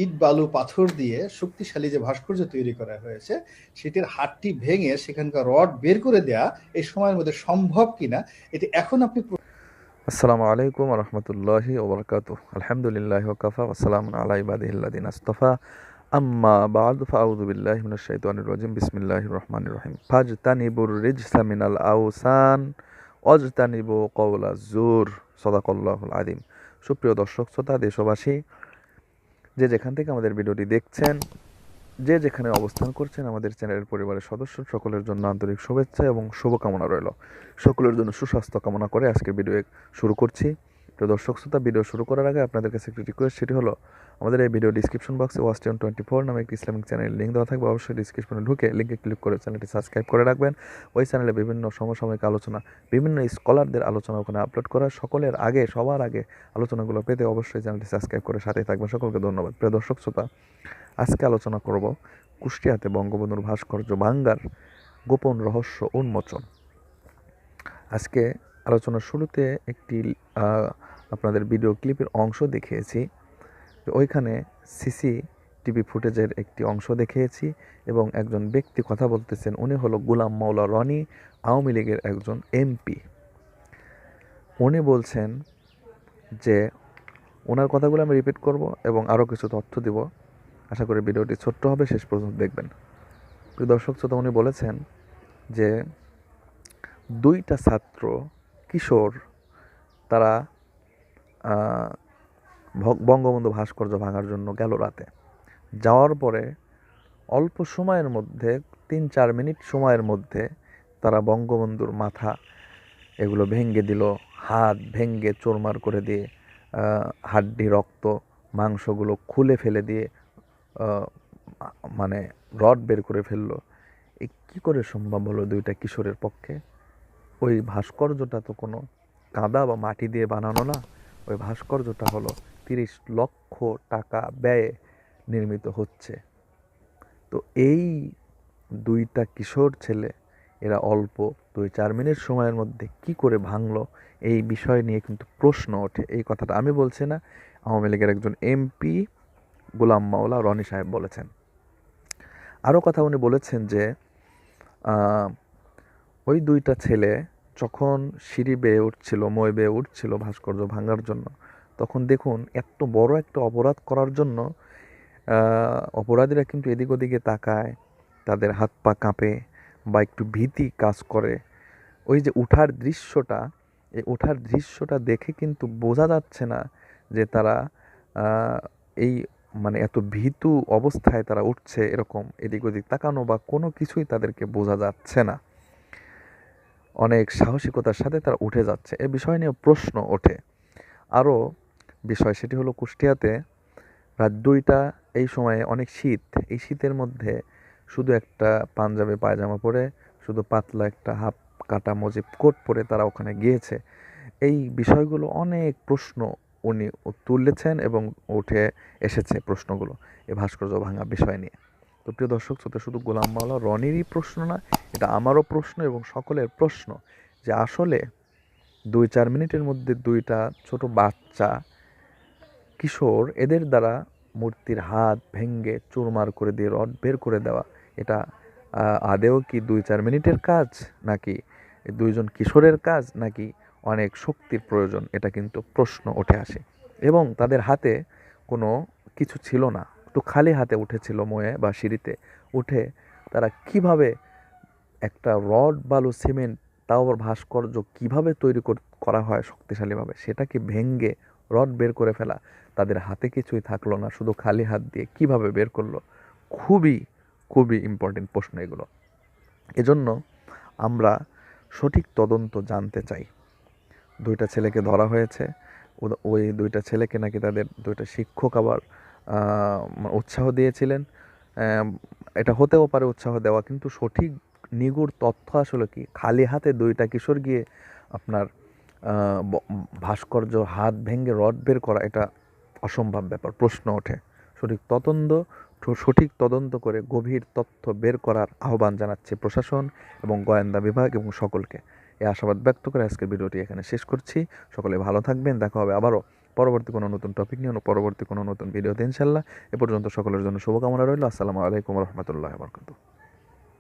ইট বালু পাথর দিয়ে শক্তিশালী যে ভাস্কর্য তৈরি করা হয়েছে সেটির হাড়টি ভেঙে সেখানকার রড বের করে দেয়া এই সময়ের মধ্যে সম্ভব কিনা এটি এখন আপনি আসসালামু আলাইকুম রহমতুল্লাহি ওবরকাতু আলহামদুলিল্লাহ ওকাফা ওসালামুন আলা ইবাদিহিল্লাযিনা আসতাফা আম্মা বা'দু ফাআউযু বিল্লাহি মিনাশ শাইতানির রাজিম বিসমিল্লাহির রহমানির রহিম ফাজতানিবুর রিজসা মিনাল আওসান ওয়াজতানিবু কওলাজ জুর সাদাকাল্লাহুল আযীম। সুপ্রিয় দর্শক শ্রোতা দেশবাসী, যে যেখান থেকে আমাদের ভিডিওটি দেখছেন, যে যেখানে অবস্থান করছেন, আমাদের চ্যানেলের পরিবারের সদস্য সকলের জন্য আন্তরিক শুভেচ্ছা এবং শুভকামনা রইল। সকলের জন্য সুস্বাস্থ্য কামনা করে আজকের ভিডিও শুরু করছি। তো দর্শক শ্রোতা, ভিডিও শুরু করার আগে আপনাদের কাছে একটি রিকোয়েস্ট, সেটি হলো আমাদের এই ভিডিও ডিসক্রিপশন বক্সে ওয়াস্টিয়ন 24 নামে একটি ইসলামিক চ্যানেলের লিঙ্ক দেওয়া থাকবে। অবশ্যই ডিসক্রিপশনে ঢুকে লিঙ্কে ক্লিক করে চ্যানেলটি সাবস্ক্রাইব করে রাখবেন। ওই চ্যানেলে বিভিন্ন সমসাময়িক আলোচনা, বিভিন্ন স্কলারদের আলোচনা ওখানে আপলোড করা, সকলের আগে সবার আগে আলোচনাগুলো পেতে অবশ্যই চ্যানেলটি সাবস্ক্রাইব করে সাথে থাকবেন। সকলকে ধন্যবাদ। প্রিয় দর্শক শ্রোতা, আজকে আলোচনা করব কুষ্টিয়াতে বঙ্গবন্ধুর ভাস্কর্য ভাঙ্গার গোপন রহস্য উন্মোচন। আজকে আলোচনার শুরুতে একটি আপনাদের ভিডিও ক্লিপের অংশ দেখিয়েছি। ওইখানে সিসিটিভি ফুটেজের একটি অংশ দেখিয়েছি এবং একজন ব্যক্তি কথা বলতেছেন, উনি হলো গোলাম মাওলা রনি, আওয়ামী লীগের একজন এমপি। উনি বলছেন যে, ওনার কথাগুলো আমি রিপিট করব এবং আরও কিছু তথ্য দিব। আশা করি ভিডিওটি ছোট্ট হবে, শেষ পর্যন্ত দেখবেন। প্রিয় দর্শক শ্রোতা, উনি বলেছেন যে দুইটা ছাত্র কিশোর তারা বঙ্গবন্ধু ভাস্কর্য ভাঙার জন্য গেল রাতে। যাওয়ার পরে অল্প সময়ের মধ্যে 3-4 মিনিট সময়ের মধ্যে তারা বঙ্গবন্ধুর মাথা এগুলো ভেঙে দিল, হাত ভেঙে চোরমার করে দিয়ে হাড্ডি রক্ত মাংসগুলো খুলে ফেলে দিয়ে মানে রড বের করে ফেললো। এ কী করে সম্ভব হলো দুইটা কিশোরের পক্ষে? ওই ভাস্কর্যটা তো কোনো কাদা বা মাটি দিয়ে বানানো না। ওই ভাস্কর্যটা হলো 30 লক্ষ টাকা ব্যয়ে নির্মিত হচ্ছে। তো এই দুইটা কিশোর ছেলে এরা অল্প 2-4 মিনিট সময়ের মধ্যে কি করে ভাঙলো, এই বিষয় নিয়ে কিন্তু প্রশ্ন ওঠে। এই কথাটা আমি বলছি না, আওয়ামী লীগের একজন এমপি গোলাম মাওলা রনি সাহেব বলেছেন। আরও কথা উনি বলেছেন যে ওই দুইটা ছেলে যখন সিঁড়ি বেয়ে উঠছিল, মই বেয়ে উঠছিল ভাস্কর্য ভাঙার জন্য, তখন দেখুন এত বড় একটা অপরাধ করার জন্য অপরাধীরা কিন্তু এদিক ওদিকে তাকায়, তাদের হাত পা কাঁপে বা একটু ভীতি কাজ করে। ওই যে উঠার দৃশ্যটা, এই ওঠার দৃশ্যটা দেখে কিন্তু বোঝা যাচ্ছে না যে তারা এই মানে এত ভীতু অবস্থায় তারা উঠছে, এরকম এদিক ওদিক তাকানো বা কোনো কিছুই তাদেরকে বোঝা যাচ্ছে না। অনেক সাহসিকতার সাথে তারা উঠে যাচ্ছে। এ বিষয় নিয়ে প্রশ্ন ওঠে। আরও বিষয়, সেটি হলো কুষ্টিয়াতে রাত 2টা, এই সময়ে অনেক শীত। এই শীতের মধ্যে শুধু একটা পাঞ্জাবি পায়জামা পরে, শুধু পাতলা একটা হাফ কাটা মুজিব কোট পরে তারা ওখানে গিয়েছে। এই বিষয়গুলো অনেক প্রশ্ন উনি তুলেছেন এবং উঠে এসেছে প্রশ্নগুলো এই ভাস্কর্য ভাঙা বিষয় নিয়ে। তো প্রিয় দর্শক শ্রোতা, শুধু গোলাম মাওলা রনিরই প্রশ্ন না, এটা আমারও প্রশ্ন এবং সকলের প্রশ্ন যে আসলে 2-4 মিনিটের মধ্যে দুইটা ছোট বাচ্চা কিশোর এদের দ্বারা মূর্তির হাত ভেঙে চুরমার করে দিয়ে রড বের করে দেওয়া, এটা আদেও কি 2-4 মিনিটের কাজ, নাকি দুইজন কিশোরের কাজ, নাকি অনেক শক্তির প্রয়োজন? এটা কিন্তু প্রশ্ন উঠে আসে। এবং তাদের হাতে কোনো কিছু ছিল না, তো খালি হাতে উঠেছিল ময়ে বা সিঁড়িতে উঠে। তারা কিভাবে একটা রড বালু সিমেন্ট, তাও আবার ভাস্কর্য কিভাবে তৈরি করা হয় শক্তিশালীভাবে, সেটাকে ভেঙে রড বের করে ফেলা, তাদের হাতে কিছুই থাকলো না, শুধু খালি হাত দিয়ে কিভাবে বের করলো? খুবই খুবই ইম্পর্টেন্ট প্রশ্ন এগুলো। এজন্য আমরা সঠিক তদন্ত জানতে চাই। দুইটা ছেলেকে ধরা হয়েছে, ওই দুইটা ছেলেকে নাকি তাদের দুইটা শিক্ষক আবার উৎসাহ দিয়েছিলেন। এটা হতেও পারে উৎসাহ দেওয়া, কিন্তু সঠিক নিগুড় তথ্য আসলে কি? খালি হাতে দুইটা কিশোর গিয়ে আপনার ভাস্কর্য হাত ভেঙে রড বের করা, এটা অসম্ভব ব্যাপার। প্রশ্ন ওঠে। সঠিক তদন্ত করে গভীর তথ্য বের করার আহ্বান জানাচ্ছে প্রশাসন এবং গোয়েন্দা বিভাগ এবং সকলকে। এই আশাবাদ ব্যক্ত করে আজকের ভিডিওটি এখানে শেষ করছি। সকলে ভালো থাকবেন, দেখা হবে আবারও পরবর্তী কোনো নতুন টপিক নিয়ে পরবর্তী কোনো নতুন ভিডিওতে ইনশাল্লাহ। এ পর্যন্ত সকলের জন্য শুভকামনা রইল। আসসালামু আলাইকুম রহমতুল্লাহ বরকাতুহ।